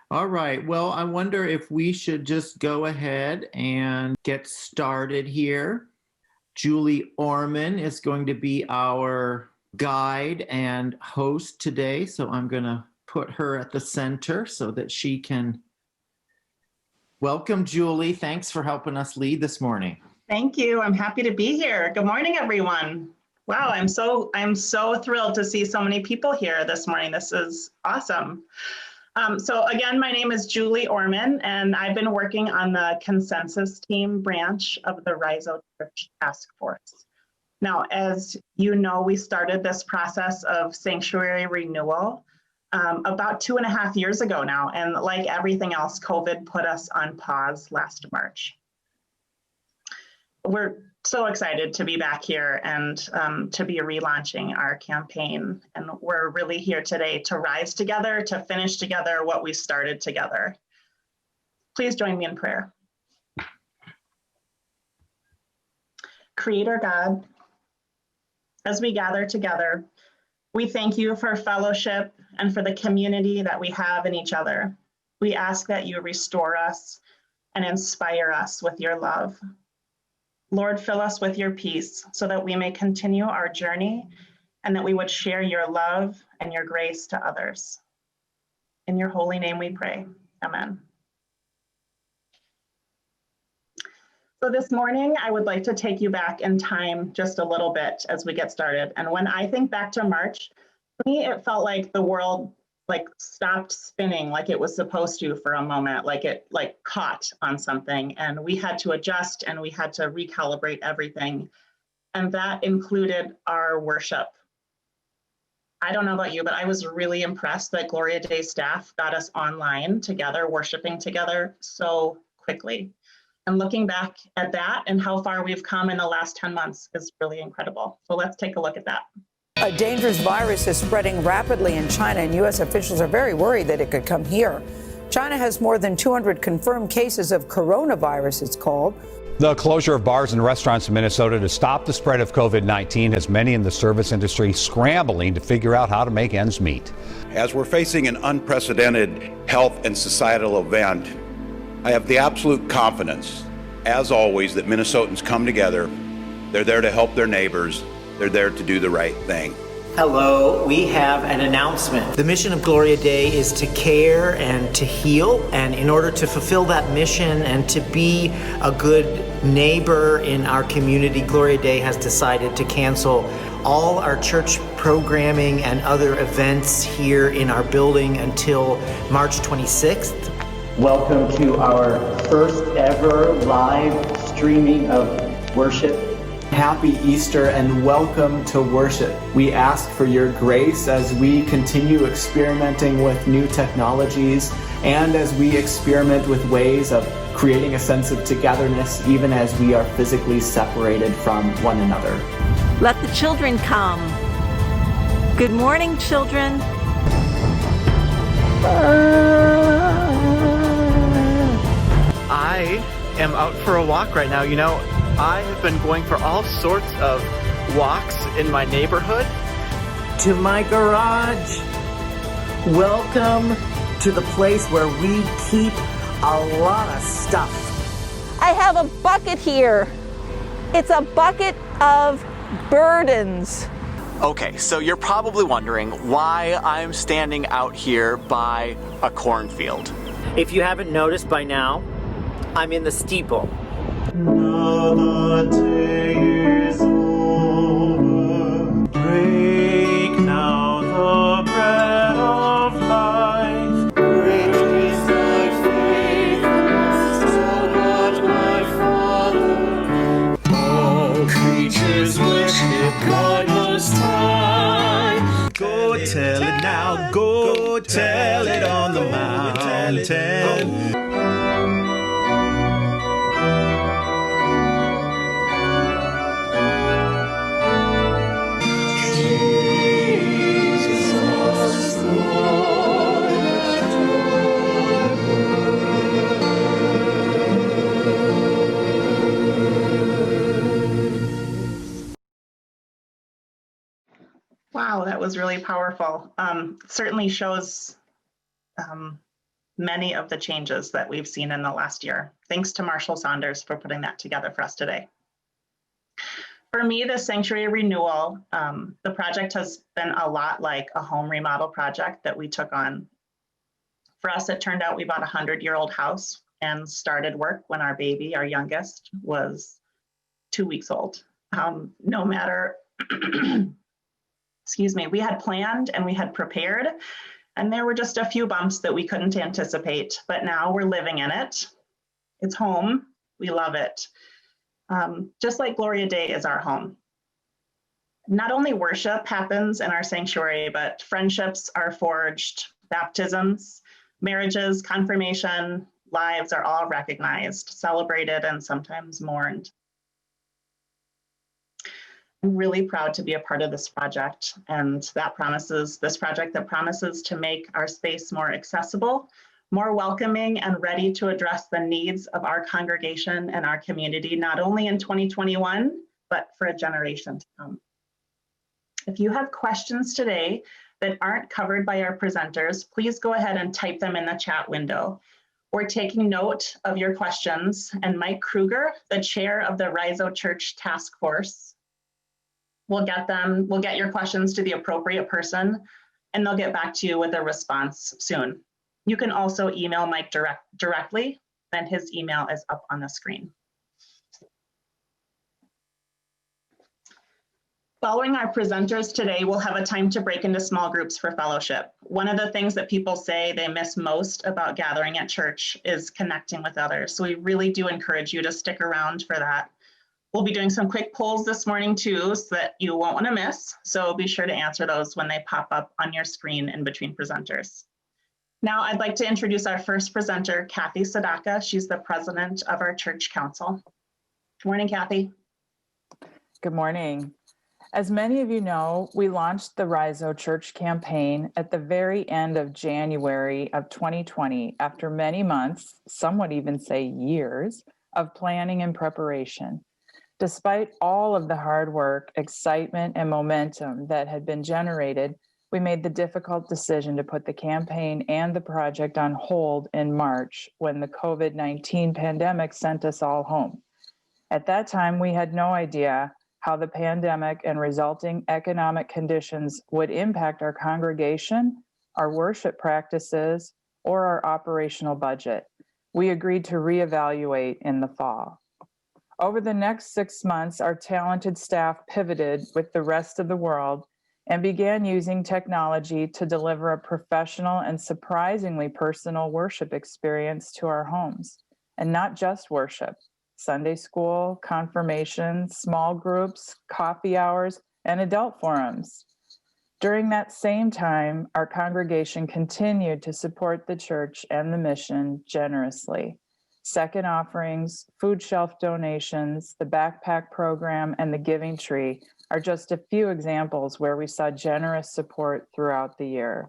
All right. Well, I wonder if we should just go ahead and get started here. Julie Orman is going to be our guide and host today. So I'm going to put her at the center so that she can. Welcome, Julie. Thanks for helping us lead this morning. Thank you. I'm happy to be here. Good morning, everyone. Wow, I'm so thrilled to see so many people here this morning. This is awesome. So again, my name is Julie Orman, and I've been working on the consensus team branch of the Riso Church Task Force. Now, as you know, we started this process of sanctuary renewal about 2.5 years ago now. And like everything else, COVID put us on pause last March. We're so excited to be back here and to be relaunching our campaign. And we're really here today to rise together, to finish together what we started together. Please join me in prayer. Creator God, as we gather together, we thank you for fellowship and for the community that we have in each other. We ask that you restore us and inspire us with your love. Lord, fill us with your peace so that we may continue our journey and that we would share your love and your grace to others. In your holy name we pray. Amen. So this morning, I would like to take you back in time just a little bit as we get started. And when I think back to March, for me, it felt like the world stopped spinning like it was supposed to for a moment, like it caught on something, and we had to adjust and we had to recalibrate everything. And that included our worship. I don't know about you, but I was really impressed that Gloria Day staff got us online together, worshiping together so quickly. And looking back at that and how far we've come in the last 10 months is really incredible. So let's take a look at that. A dangerous virus is spreading rapidly in China, and U.S. officials are very worried that it could come here. China has more than 200 confirmed cases of coronavirus, it's called. The closure of bars and restaurants in Minnesota to stop the spread of COVID-19 has many in the service industry scrambling to figure out how to make ends meet. As we're facing an unprecedented health and societal event, I have the absolute confidence, as always, that Minnesotans come together. They're there to help their neighbors. They're there to do the right thing. Hello, we have an announcement. The mission of Gloria Day is to care and to heal. And in order to fulfill that mission and to be a good neighbor in our community, Gloria Day has decided to cancel all our church programming and other events here in our building until March 26th. Welcome to our first ever live streaming of worship. Happy Easter and welcome to worship. We ask for your grace as we continue experimenting with new technologies and as we experiment with ways of creating a sense of togetherness even as we are physically separated from one another. Let the children come. Good morning, children. I am out for a walk right now. You know, I have been going for all sorts of walks in my neighborhood. To my garage. Welcome to the place where we keep a lot of stuff. I have a bucket here. It's a bucket of burdens. Okay, so you're probably wondering why I'm standing out here by a cornfield. If you haven't noticed by now, I'm in the steeple. Now the day is over. Break now the bread of life. Great is thy faithfulness, O God my Father. All creatures worship God Most High. Go tell it now, go tell it on the mountain. Wow, that was really powerful. Certainly shows many of the changes that we've seen in the last year. Thanks to Marshall Saunders for putting that together for us today. For me, the Sanctuary Renewal, the project has been a lot like a home remodel project that we took on. For us, it turned out we bought a 100-year-old house and started work when our baby, our youngest, was 2 weeks old. No matter, excuse me, we had planned and we had prepared, and there were just a few bumps that we couldn't anticipate, but now we're living in it. It's home, we love it. Just like Gloria Day is our home. Not only worship happens in our sanctuary, but friendships are forged, baptisms, marriages, confirmation, lives are all recognized, celebrated, and sometimes mourned. I'm really proud to be a part of this project, and this project that promises to make our space more accessible, more welcoming, and ready to address the needs of our congregation and our community, not only in 2021, but for a generation to come. If you have questions today that aren't covered by our presenters, please go ahead and type them in the chat window. We're taking note of your questions, and Mike Kruger, the chair of the Rizo Church Task Force, will get your questions to the appropriate person, and they'll get back to you with a response soon. You can also email Mike directly, and his email is up on the screen. Following our presenters today, we'll have a time to break into small groups for fellowship. One of the things that people say they miss most about gathering at church is connecting with others. So we really do encourage you to stick around for that. We'll be doing some quick polls this morning too, so that you won't want to miss. So be sure to answer those when they pop up on your screen in between presenters. Now I'd like to introduce our first presenter, Kathy Sadaka. She's the president of our church council. Good morning, Kathy. Good morning. As many of you know, we launched the Rizo Church campaign at the very end of January of 2020, after many months, some would even say years, of planning and preparation. Despite all of the hard work, excitement, and momentum that had been generated, we made the difficult decision to put the campaign and the project on hold in March when the COVID-19 pandemic sent us all home. At that time, we had no idea how the pandemic and resulting economic conditions would impact our congregation, our worship practices, or our operational budget. We agreed to reevaluate in the fall. Over the next 6 months, our talented staff pivoted with the rest of the world and began using technology to deliver a professional and surprisingly personal worship experience to our homes. And not just worship. Sunday school, confirmation, small groups, coffee hours, and adult forums. During that same time, our congregation continued to support the church and the mission generously. Second offerings, food shelf donations, the backpack program, and the giving tree are just a few examples where we saw generous support throughout the year.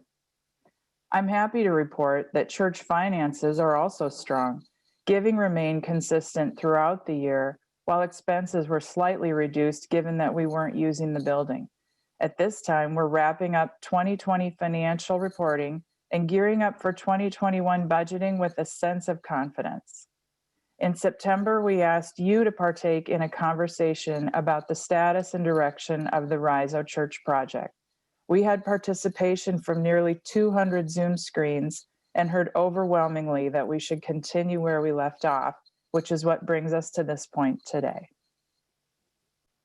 I'm happy to report that church finances are also strong. Giving remained consistent throughout the year, while expenses were slightly reduced given that we weren't using the building. At this time, we're wrapping up 2020 financial reporting and gearing up for 2021 budgeting with a sense of confidence. In September, we asked you to partake in a conversation about the status and direction of the Rizo Church project. We had participation from nearly 200 Zoom screens and heard overwhelmingly that we should continue where we left off, which is what brings us to this point today.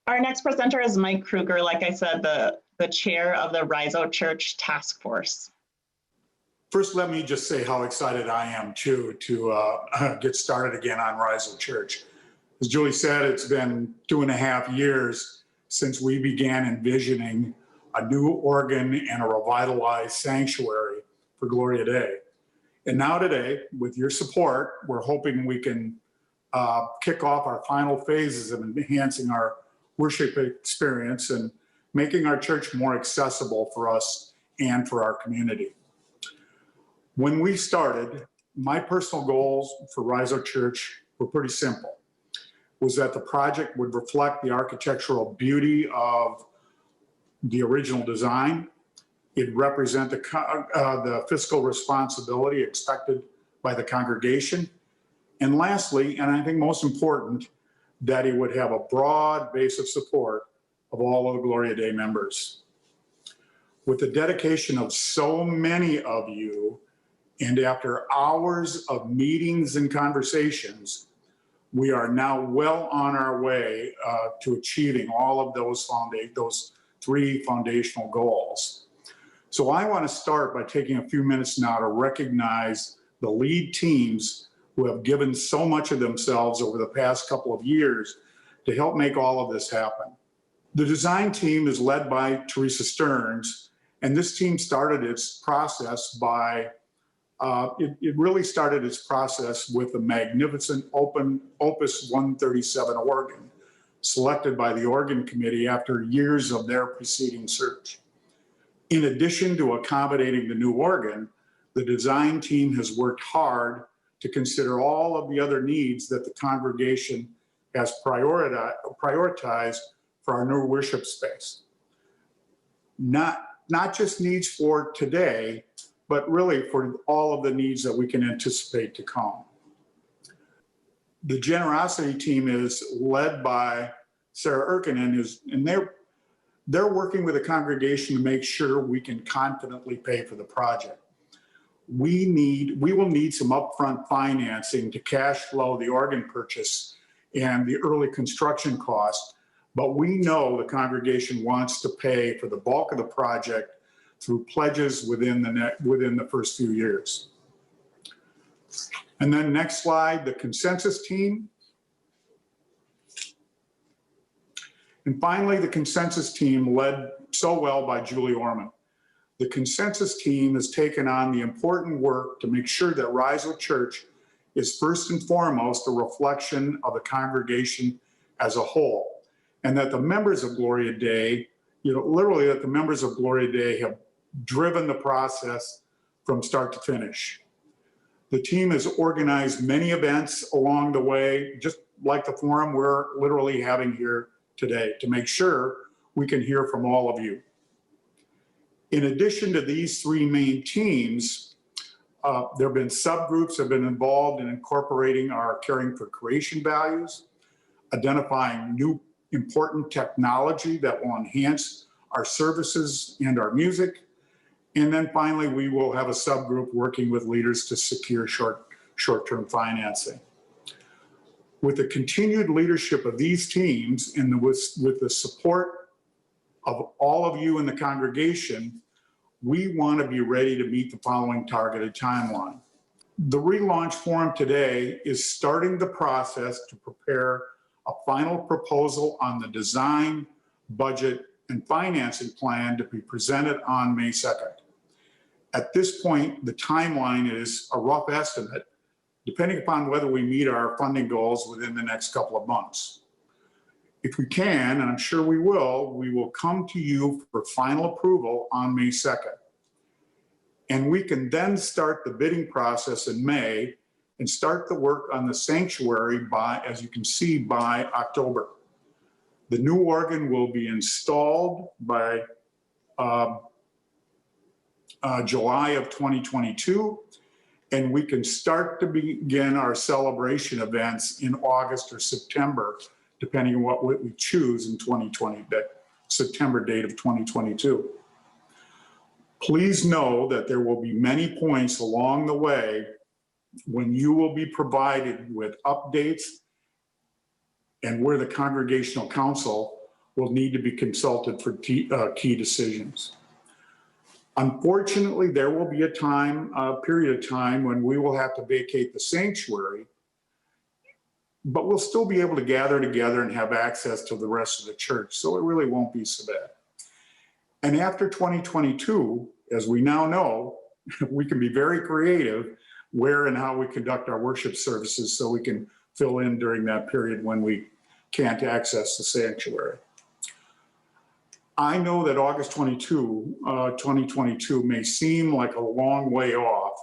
Our next presenter is Mike Kruger, like I said, the chair of the Rizo Church Task Force. First, let me just say how excited I am too to get started again on Rizo Church. As Julie said, it's been 2.5 years since we began envisioning a new organ and a revitalized sanctuary for Gloria Day. And now today, with your support, we're hoping we can kick off our final phases of enhancing our worship experience and making our church more accessible for us and for our community. When we started, my personal goals for Rizo Church were pretty simple. Was that the project would reflect the architectural beauty of the original design. It'd represent the fiscal responsibility expected by the congregation. And lastly, and I think most important, that he would have a broad base of support of all of the Gloria Dei members. With the dedication of so many of you, and after hours of meetings and conversations, we are now well on our way to achieving all of those three foundational goals. So I want to start by taking a few minutes now to recognize the lead teams who have given so much of themselves over the past couple of years to help make all of this happen. The design team is led by Teresa Stearns, and this team started its process by it really started its process with the magnificent Opus 137 organ, selected by the organ committee after years of their preceding search. In addition to accommodating the new organ, the design team has worked hard to consider all of the other needs that the congregation has prioritized for our new worship space. Not just needs for today, but really for all of the needs that we can anticipate to come. The generosity team is led by Sarah Erkinen, and they're working with the congregation to make sure we can confidently pay for the project. We will need some upfront financing to cash flow the organ purchase and the early construction cost, but we know the congregation wants to pay for the bulk of the project through pledges within the first few years. And then next slide, the consensus team. And finally, the consensus team led so well by Julie Orman. The consensus team has taken on the important work to make sure that Rizal Church is first and foremost a reflection of the congregation as a whole, and that the members of Gloria Dei, literally that the members of Gloria Dei have driven the process from start to finish. The team has organized many events along the way, just like the forum we're literally having here today, to make sure we can hear from all of you. In addition to these three main teams, there have been subgroups that have been involved in incorporating our caring for creation values, identifying new important technology that will enhance our services and our music. And then finally, we will have a subgroup working with leaders to secure short-term financing. With the continued leadership of these teams and with the support of all of you in the congregation, we want to be ready to meet the following targeted timeline. The relaunch forum today is starting the process to prepare a final proposal on the design, budget, and financing plan to be presented on May 2nd. At this point, the timeline is a rough estimate, depending upon whether we meet our funding goals within the next couple of months. If we can, and I'm sure we will come to you for final approval on May 2nd. And we can then start the bidding process in May and start the work on the sanctuary by, as you can see, by October. The new organ will be installed by July of 2022, and we can start to begin our celebration events in August or September, depending on what we choose in 2020, that September date of 2022. Please know that there will be many points along the way when you will be provided with updates and where the Congregational Council will need to be consulted for key decisions. Unfortunately, there will be a period of time when we will have to vacate the sanctuary, but we'll still be able to gather together and have access to the rest of the church, so it really won't be so bad. And after 2022, as we now know, we can be very creative where and how we conduct our worship services so we can fill in during that period when we can't access the sanctuary. I know that August 2022 may seem like a long way off,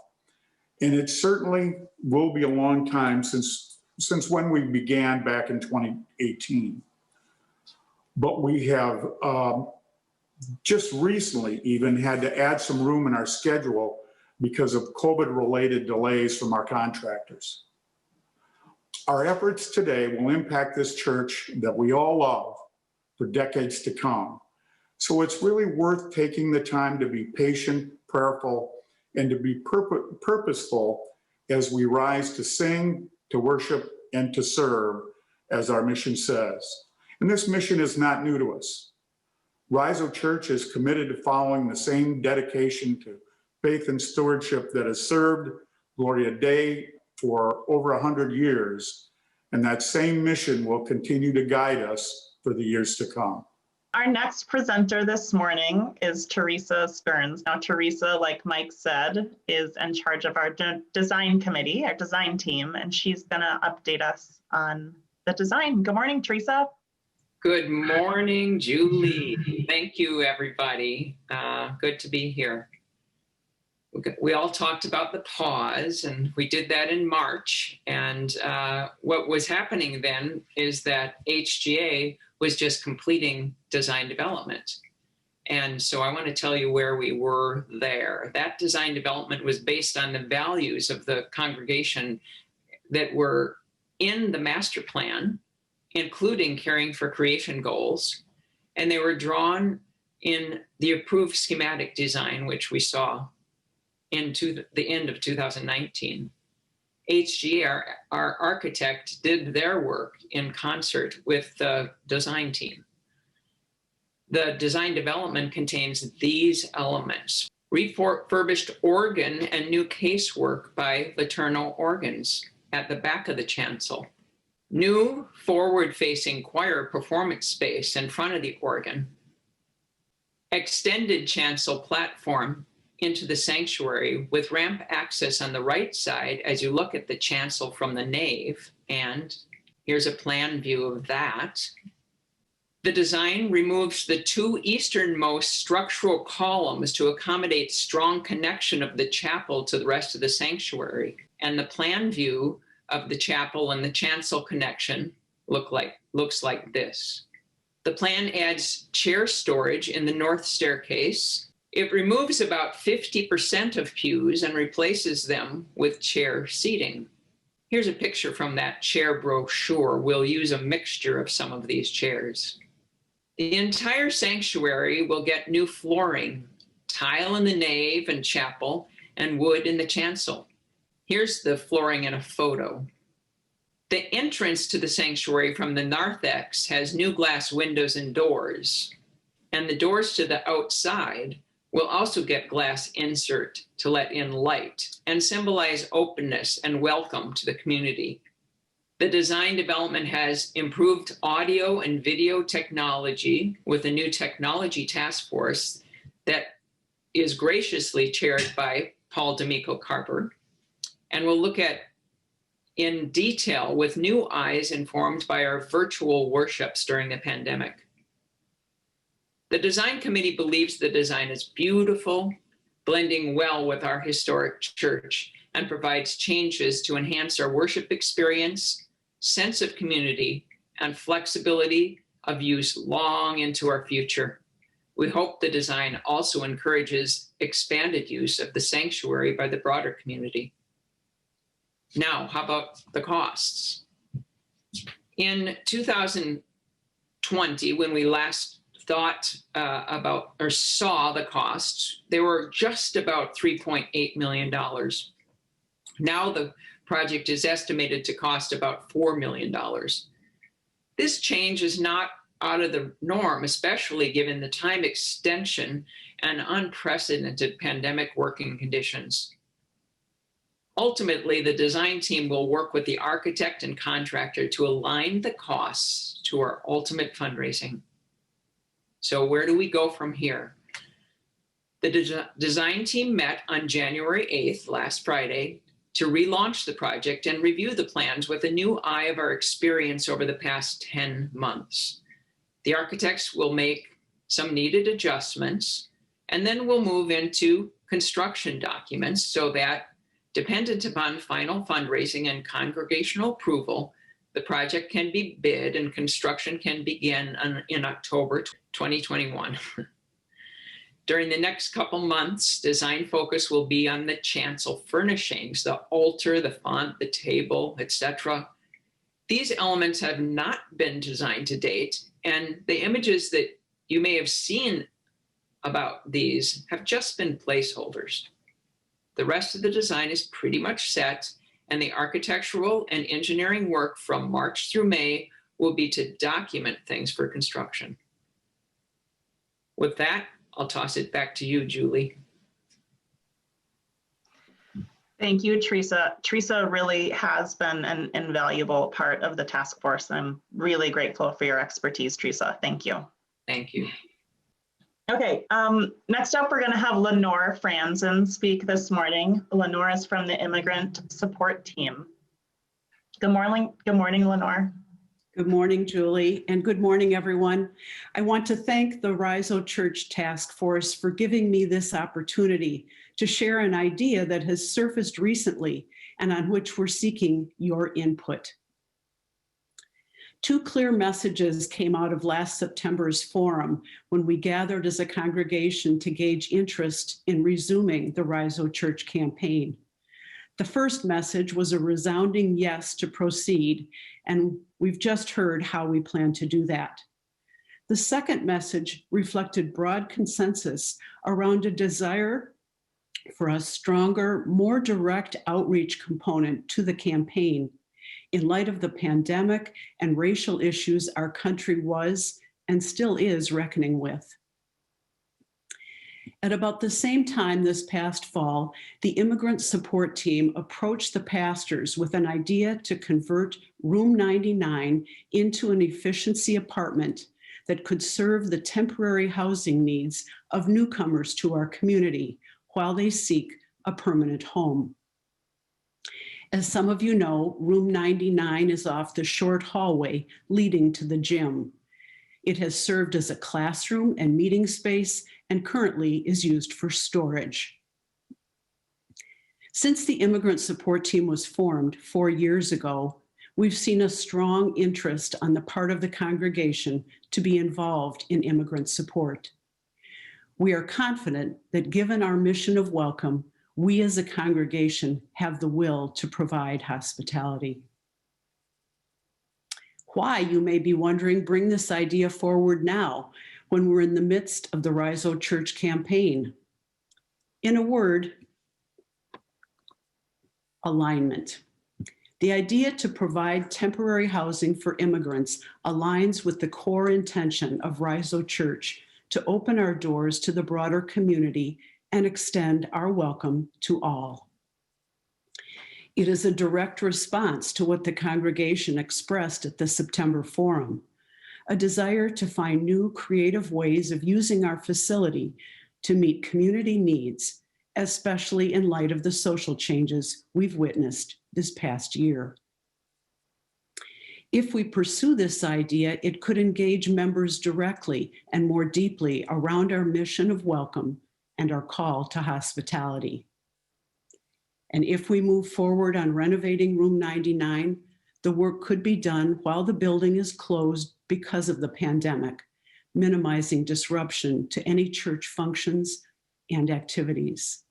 and it certainly will be a long time since when we began back in 2018. But we have just recently even had to add some room in our schedule because of COVID-related delays from our contractors. Our efforts today will impact this church that we all love for decades to come. So it's really worth taking the time to be patient, prayerful, and to be purposeful as we rise to sing, to worship, and to serve, as our mission says. And this mission is not new to us. Riso Church is committed to following the same dedication to faith and stewardship that has served Gloria Dei for over 100 years. And that same mission will continue to guide us for the years to come. Our next presenter this morning is Teresa Stearns. Now, Teresa, like Mike said, is in charge of our design committee, our design team, and she's going to update us on the design. Good morning, Teresa. Good morning, Julie. Thank you, everybody. Good to be here. We all talked about the pause, and we did that in March. And what was happening then is that HGA was just completing design development. And so I want to tell you where we were there. That design development was based on the values of the congregation that were in the master plan, including caring for creation goals. And they were drawn in the approved schematic design, which we saw into the end of 2019. HGA, our architect, did their work in concert with the design team. The design development contains these elements: refurbished organ and new casework by Laterno Organs at the back of the chancel, new forward-facing choir performance space in front of the organ, extended chancel platform into the sanctuary with ramp access on the right side as you look at the chancel from the nave. And here's a plan view of that. The design removes the two easternmost structural columns to accommodate strong connection of the chapel to the rest of the sanctuary. And the plan view of the chapel and the chancel connection looks like this. The plan adds chair storage in the north staircase. It removes about 50% of pews and replaces them with chair seating. Here's a picture from that chair brochure. We'll use a mixture of some of these chairs. The entire sanctuary will get new flooring, tile in the nave and chapel, and wood in the chancel. Here's the flooring in a photo. The entrance to the sanctuary from the narthex has new glass windows and doors, and the doors to the outside will also get glass insert to let in light and symbolize openness and welcome to the community. The design development has improved audio and video technology with a new technology task force that is graciously chaired by Paul D'Amico Carper, and we'll look at in detail with new eyes informed by our virtual worships during the pandemic. The design committee believes the design is beautiful, blending well with our historic church, and provides changes to enhance our worship experience, sense of community, and flexibility of use long into our future. We hope the design also encourages expanded use of the sanctuary by the broader community. Now, how about the costs? In 2020, when we last thought about or saw the costs, they were just about $3.8 million. Now the project is estimated to cost about $4 million. This change is not out of the norm, especially given the time extension and unprecedented pandemic working conditions. Ultimately, the design team will work with the architect and contractor to align the costs to our ultimate fundraising. So where do we go from here? The design team met on January 8th, last Friday, to relaunch the project and review the plans with a new eye of our experience over the past 10 months. The architects will make some needed adjustments, and then we'll move into construction documents so that, dependent upon final fundraising and congregational approval, the project can be bid and construction can begin in October 2021. During the next couple months, design focus will be on the chancel furnishings, the altar, the font, the table, etc. These elements have not been designed to date, and the images that you may have seen about these have just been placeholders. The rest of the design is pretty much set, and the architectural and engineering work from March through May will be to document things for construction. With that, I'll toss it back to you, Julie. Thank you, Teresa. Teresa really has been an invaluable part of the task force. I'm really grateful for your expertise, Teresa. Thank you. Thank you. Okay, next up, we're going to have Lenore Franzen speak this morning. Lenore is from the Immigrant Support Team. Good morning, Lenore. Good morning, Julie, and good morning, everyone. I want to thank the Riso Church Task Force for giving me this opportunity to share an idea that has surfaced recently and on which we're seeking your input. Two clear messages came out of last September's forum when we gathered as a congregation to gauge interest in resuming the Riso Church campaign. The first message was a resounding yes to proceed, and we've just heard how we plan to do that. The second message reflected broad consensus around a desire for a stronger, more direct outreach component to the campaign in light of the pandemic and racial issues our country was and still is reckoning with. At about the same time this past fall, the Immigrant Support Team approached the pastors with an idea to convert Room 99 into an efficiency apartment that could serve the temporary housing needs of newcomers to our community while they seek a permanent home. As some of you know, Room 99 is off the short hallway leading to the gym. It has served as a classroom and meeting space and currently is used for storage. Since the Immigrant Support Team was formed 4 years ago, we've seen a strong interest on the part of the congregation to be involved in immigrant support. We are confident that given our mission of welcome, we as a congregation have the will to provide hospitality. Why, you may be wondering, bring this idea forward now when we're in the midst of the Riso Church campaign? In a word, alignment. The idea to provide temporary housing for immigrants aligns with the core intention of Riso Church to open our doors to the broader community and extend our welcome to all. It is a direct response to what the congregation expressed at the September forum, a desire to find new creative ways of using our facility to meet community needs, especially in light of the social changes we've witnessed this past year. If we pursue this idea, it could engage members directly and more deeply around our mission of welcome and our call to hospitality. And if we move forward on renovating Room 99, the work could be done while the building is closed because of the pandemic, minimizing disruption to any church functions and activities.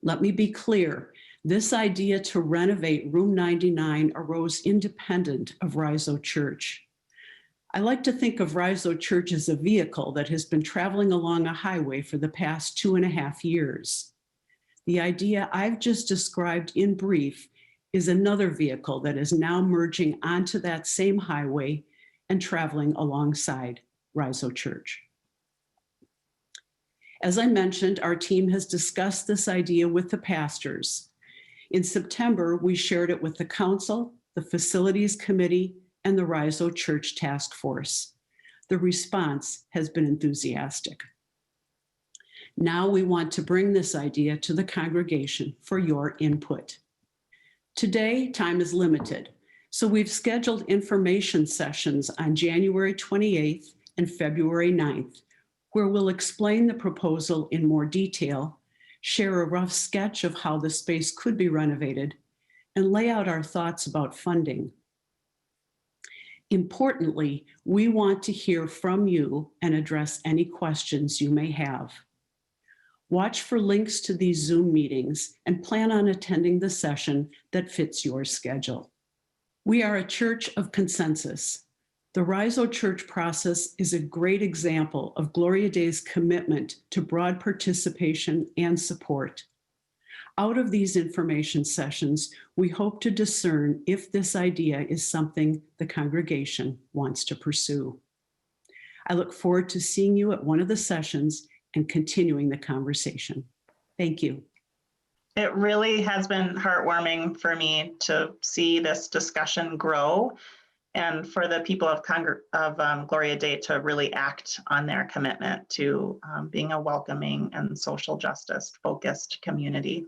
Let me be clear, this idea to renovate Room 99 arose independent of Riso Church. I like to think of Riso Church as a vehicle that has been traveling along a highway for the past 2.5 years. The idea I've just described in brief is another vehicle that is now merging onto that same highway and traveling alongside Riso Church. As I mentioned, our team has discussed this idea with the pastors. In September, we shared it with the council, the facilities committee, and the Riso Church Task Force. The response has been enthusiastic. Now we want to bring this idea to the congregation for your input. Today, time is limited, so we've scheduled information sessions on January 28th and February 9th, where we'll explain the proposal in more detail, share a rough sketch of how the space could be renovated, and lay out our thoughts about funding. Importantly, we want to hear from you and address any questions you may have. Watch for links to these Zoom meetings and plan on attending the session that fits your schedule. We are a church of consensus. The Riso Church process is a great example of Gloria Dei's commitment to broad participation and support. Out of these information sessions, we hope to discern if this idea is something the congregation wants to pursue. I look forward to seeing you at one of the sessions and continuing the conversation. Thank you. It really has been heartwarming for me to see this discussion grow and for the people of Gloria Dei to really act on their commitment to being a welcoming and social justice focused community.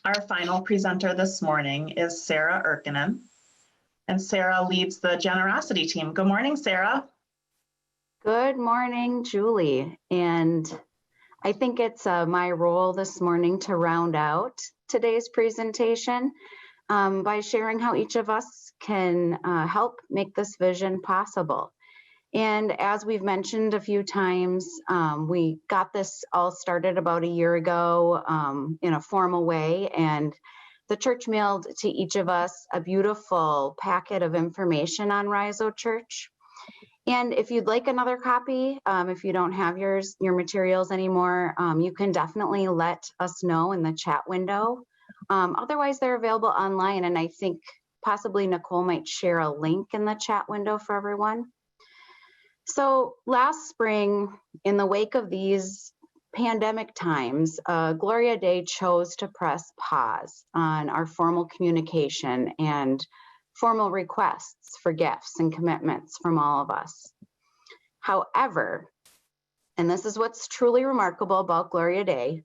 Our final presenter this morning is Sarah Erkkinen, and Sarah leads the generosity team. Good morning, Sarah. Good morning, Julie. And I think it's my role this morning to round out today's presentation by sharing how each of us can help make this vision possible. And as we've mentioned a few times, we got this all started about a year ago in a formal way, and the church mailed to each of us a beautiful packet of information on Riso Church. And if you'd like another copy, if you don't have your materials anymore, you can definitely let us know in the chat window. Otherwise, they're available online, and I think possibly Nicole might share a link in the chat window for everyone. So last spring, in the wake of these pandemic times, Gloria Dei chose to press pause on our formal communication and formal requests for gifts and commitments from all of us. However, and this is what's truly remarkable about Gloria Dei,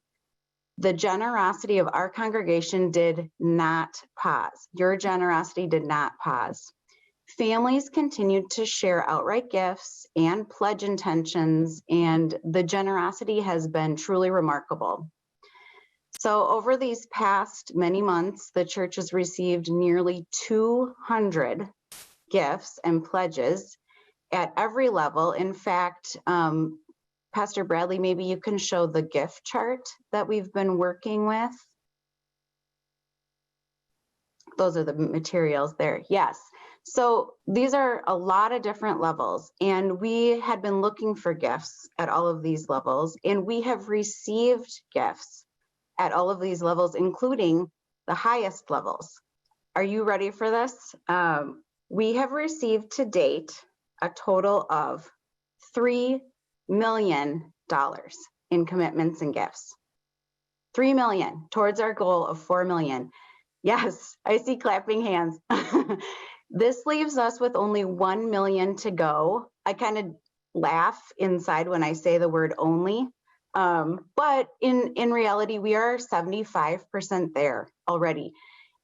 the generosity of our congregation did not pause. Your generosity did not pause. Families continued to share outright gifts and pledge intentions, and the generosity has been truly remarkable. So over these past many months, the church has received nearly 200 gifts and pledges at every level. In fact, Pastor Bradley, maybe you can show the gift chart that we've been working with. Those are the materials there. Yes. So these are a lot of different levels, and we had been looking for gifts at all of these levels, and we have received gifts at all of these levels, including the highest levels. Are you ready for this? We have received to date a total of $3 million in commitments and gifts. $3 million towards our goal of $4 million. Yes, I see clapping hands. This leaves us with only $1 million to go. I kind of laugh inside when I say the word only. But in reality, we are 75% there already.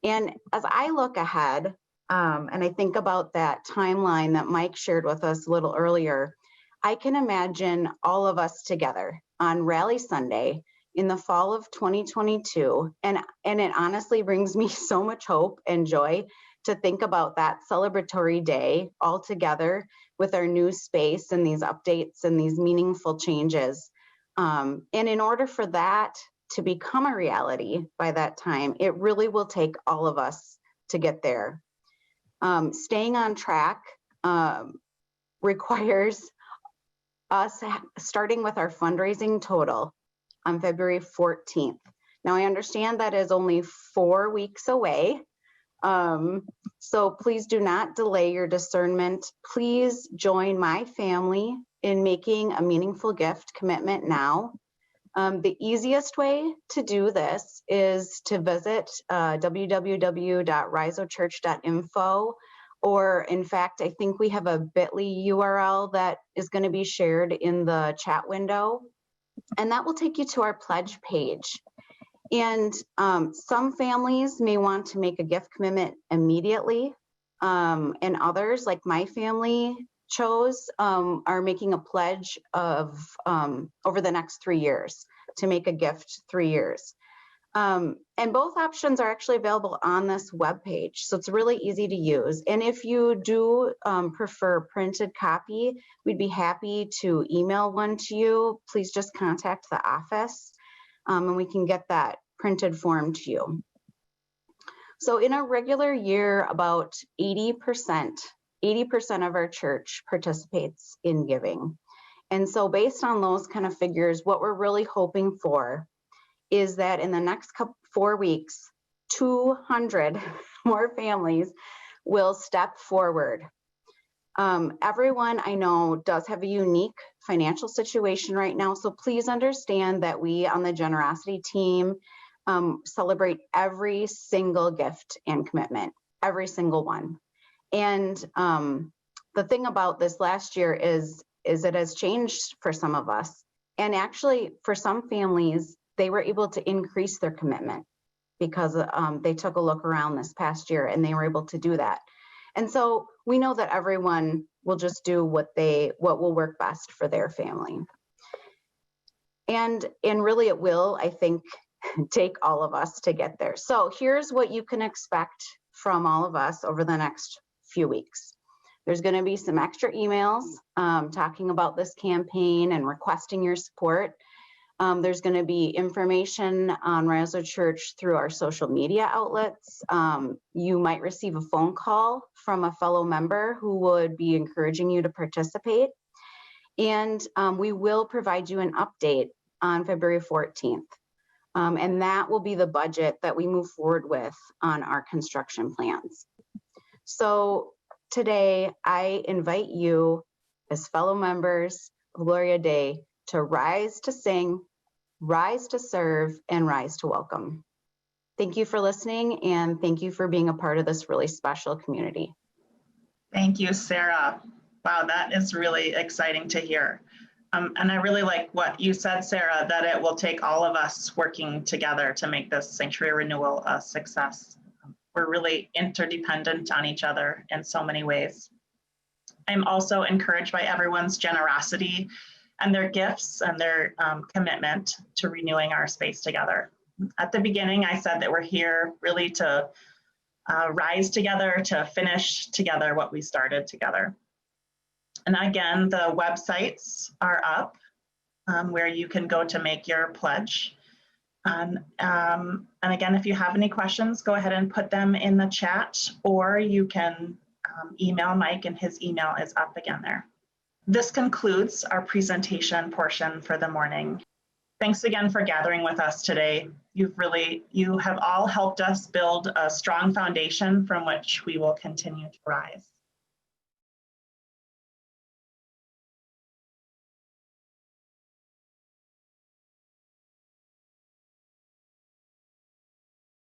And as I look ahead, and I think about that timeline that Mike shared with us a little earlier, I can imagine all of us together on Rally Sunday in the fall of 2022. And it honestly brings me so much hope and joy to think about that celebratory day all together with our new space and these updates and these meaningful changes. And in order for that to become a reality by that time, it really will take all of us to get there. Staying on track requires us starting with our fundraising total on February 14th. Now, I understand that is only 4 weeks away. So please do not delay your discernment. Please join my family in making a meaningful gift commitment now. The easiest way to do this is to visit www.risochurch.info, or in fact, I think we have a bit.ly URL that is going to be shared in the chat window, and that will take you to our pledge page. And some families may want to make a gift commitment immediately, and others, like my family chose, are making a pledge of over the next 3 years to make a gift 3 years. And both options are actually available on this webpage, so it's really easy to use. And if you do prefer printed copy, we'd be happy to email one to you. Please just contact the office, and we can get that printed form to you. So in a regular year, about 80% of our church participates in giving. And so based on those kind of figures, what we're really hoping for is that in the next 4 weeks, 200 more families will step forward. Everyone I know does have a unique financial situation right now, so please understand that we on the generosity team celebrate every single gift and commitment, every single one. And the thing about this last year is it has changed for some of us. And actually, for some families, they were able to increase their commitment because they took a look around this past year and they were able to do that. And so we know that everyone will just do what will work best for their family. And really it will, I think, take all of us to get there. So here's what you can expect from all of us over the next few weeks. There's going to be some extra emails talking about this campaign and requesting your support. There's going to be information on Renewal Church through our social media outlets. You might receive a phone call from a fellow member who would be encouraging you to participate. And we will provide you an update on February 14th. And that will be the budget that we move forward with on our construction plans. So today, I invite you as fellow members of Gloria Dei to rise to sing, rise to serve, and rise to welcome. Thank you for listening, and thank you for being a part of this really special community. Thank you, Sarah. Wow, that is really exciting to hear. And I really like what you said, Sarah, that it will take all of us working together to make this Sanctuary Renewal a success. We're really interdependent on each other in so many ways. I'm also encouraged by everyone's generosity and their gifts and their commitment to renewing our space together. At the beginning, I said that we're here really to rise together, to finish together what we started together. And again, the websites are up where you can go to make your pledge. And again, if you have any questions, go ahead and put them in the chat, or you can email Mike, and his email is up again there. This concludes our presentation portion for the morning. Thanks again for gathering with us today. You have all helped us build a strong foundation from which we will continue to rise.